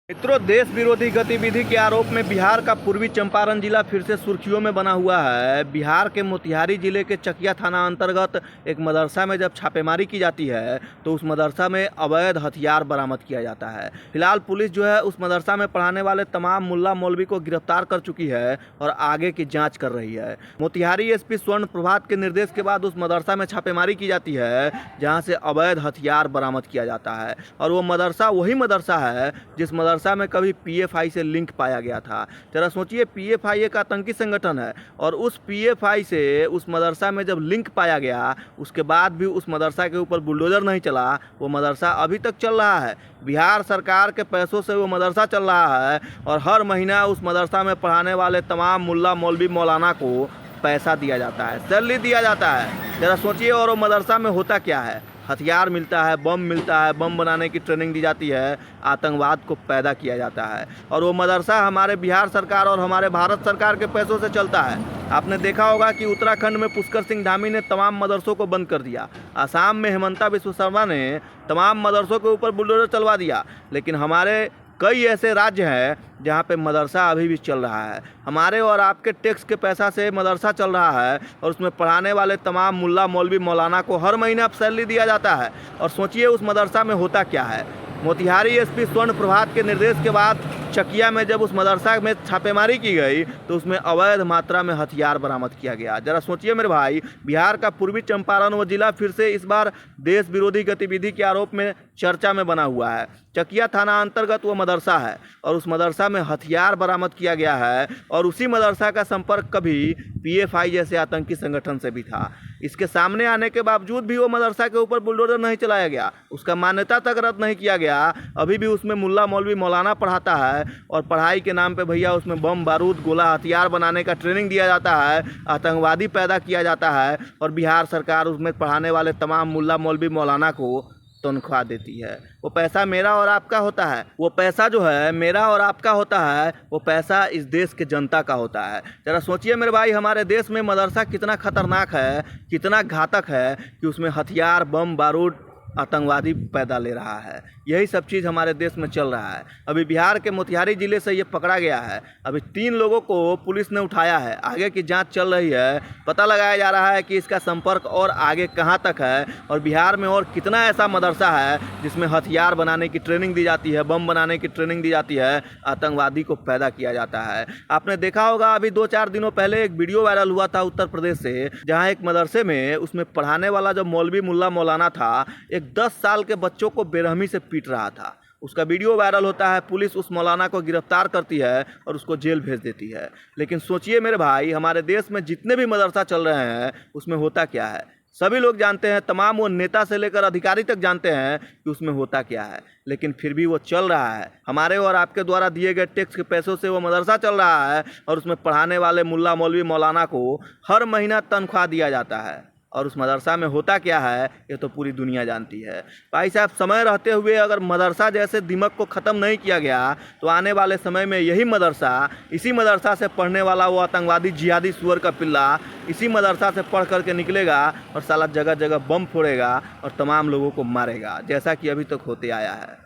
मित्रों, देश विरोधी गतिविधि के आरोप में बिहार का पूर्वी चंपारण जिला फिर से सुर्खियों में बना हुआ है। बिहार के मोतिहारी जिले के चकिया थाना अंतर्गत एक मदरसा में जब छापेमारी की जाती है तो उस मदरसा में अवैध हथियार बरामद किया जाता है। फिलहाल पुलिस जो है उस मदरसा में पढ़ाने वाले तमाम मुल्ला मौलवी को गिरफ्तार कर चुकी है और आगे की जाँच कर रही है। मोतिहारी एसपी स्वर्ण प्रभात के निर्देश के बाद उस मदरसा में छापेमारी की जाती है जहाँ से अवैध हथियार बरामद किया जाता है और वो मदरसा वही मदरसा है जिस मदरसा में कभी पीएफआई से लिंक पाया गया था। जरा सोचिए, पीएफआई एक आतंकी संगठन है और उस पीएफआई से उस मदरसा में जब लिंक पाया गया उसके बाद भी उस मदरसा के ऊपर बुलडोजर नहीं चला। वो मदरसा अभी तक चल रहा है। बिहार सरकार के पैसों से वो मदरसा चल रहा है और हर महीना उस मदरसा में पढ़ाने वाले तमाम मुल्ला मौलवी मौलाना को पैसा दिया जाता है, सैलरी दिया जाता है। जरा सोचिए, और वो मदरसा में होता क्या है? हथियार मिलता है, बम मिलता है, बम बनाने की ट्रेनिंग दी जाती है, आतंकवाद को पैदा किया जाता है और वो मदरसा हमारे बिहार सरकार और हमारे भारत सरकार के पैसों से चलता है। आपने देखा होगा कि उत्तराखंड में पुष्कर सिंह धामी ने तमाम मदरसों को बंद कर दिया। असम में हेमंता बिस्वा शर्मा ने तमाम मदरसों के ऊपर बुलडोजर चलवा दिया। लेकिन हमारे कई ऐसे राज्य हैं जहाँ पे मदरसा अभी भी चल रहा है। हमारे और आपके टैक्स के पैसा से मदरसा चल रहा है और उसमें पढ़ाने वाले तमाम मुल्ला मौलवी मौलाना को हर महीना सैलरी दिया जाता है। और सोचिए उस मदरसा में होता क्या है। मोतिहारी एसपी स्वर्ण प्रभात के निर्देश के बाद चकिया में जब उस मदरसा में छापेमारी की गई तो उसमें अवैध मात्रा में हथियार बरामद किया गया। जरा सोचिए मेरे भाई, बिहार का पूर्वी चंपारण वो जिला फिर से इस बार देश विरोधी गतिविधि के आरोप में चर्चा में बना हुआ है। चकिया थाना अंतर्गत वो मदरसा है और उस मदरसा में हथियार बरामद किया गया है और उसी मदरसा का संपर्क कभी पीएफआई जैसे आतंकी संगठन से भी था। इसके सामने आने के बावजूद भी वो मदरसा के ऊपर बुलडोजर नहीं चलाया गया, उसका मान्यता तक रद्द नहीं किया गया। अभी भी उसमें मुल्ला मौलवी मौलाना पढ़ाता है और पढ़ाई के नाम पे भैया उसमें बम बारूद गोला हथियार बनाने का ट्रेनिंग दिया जाता है, आतंकवादी पैदा किया जाता है और बिहार सरकार उसमें पढ़ाने वाले तमाम मुल्ला मौलवी मौलाना को तनख्वाह देती है। वो पैसा मेरा और आपका होता है। वो पैसा जो है मेरा और आपका होता है, वो पैसा इस देश के जनता का होता है। जरा सोचिए मेरे भाई, हमारे देश में मदरसा कितना खतरनाक है, कितना घातक है कि उसमें हथियार बम बारूद आतंकवादी पैदा ले रहा है। यही सब चीज़ हमारे देश में चल रहा है। अभी बिहार के मोतिहारी ज़िले से ये पकड़ा गया है। अभी 3 लोगों को पुलिस ने उठाया है, आगे की जांच चल रही है। पता लगाया जा रहा है कि इसका संपर्क और आगे कहां तक है और बिहार में और कितना ऐसा मदरसा है जिसमें हथियार बनाने की ट्रेनिंग दी जाती है, बम बनाने की ट्रेनिंग दी जाती है, आतंकवादी को पैदा किया जाता है। आपने देखा होगा अभी 2-4 दिनों पहले एक वीडियो वायरल हुआ था उत्तर प्रदेश से, जहाँ एक मदरसे में उसमें पढ़ाने वाला जो मौलवी मुल्ला मौलाना था, एक 10 साल के बच्चों को बेरहमी से पीट रहा था। उसका वीडियो वायरल होता है, पुलिस उस मौलाना को गिरफ्तार करती है और उसको जेल भेज देती है। लेकिन सोचिए मेरे भाई, हमारे देश में जितने भी मदरसा चल रहे हैं उसमें होता क्या है? सभी लोग जानते हैं, तमाम वो नेता से लेकर अधिकारी तक जानते हैं कि उसमें होता क्या है, लेकिन फिर भी वो चल रहा है। हमारे और आपके द्वारा दिए गए टैक्स के पैसों से वो मदरसा चल रहा है और उसमें पढ़ाने वाले मुल्ला मौलवी मौलाना को हर महीना तनख्वाह दिया जाता है। और उस मदरसा में होता क्या है ये तो पूरी दुनिया जानती है। भाई साहब, समय रहते हुए अगर मदरसा जैसे दिमाग को ख़त्म नहीं किया गया तो आने वाले समय में यही मदरसा, इसी मदरसा से पढ़ने वाला वो आतंकवादी जिहादी सुअर का पिल्ला इसी मदरसा से पढ़ करके निकलेगा और साला जगह जगह बम फोड़ेगा और तमाम लोगों को मारेगा, जैसा कि अभी तक होते आया है।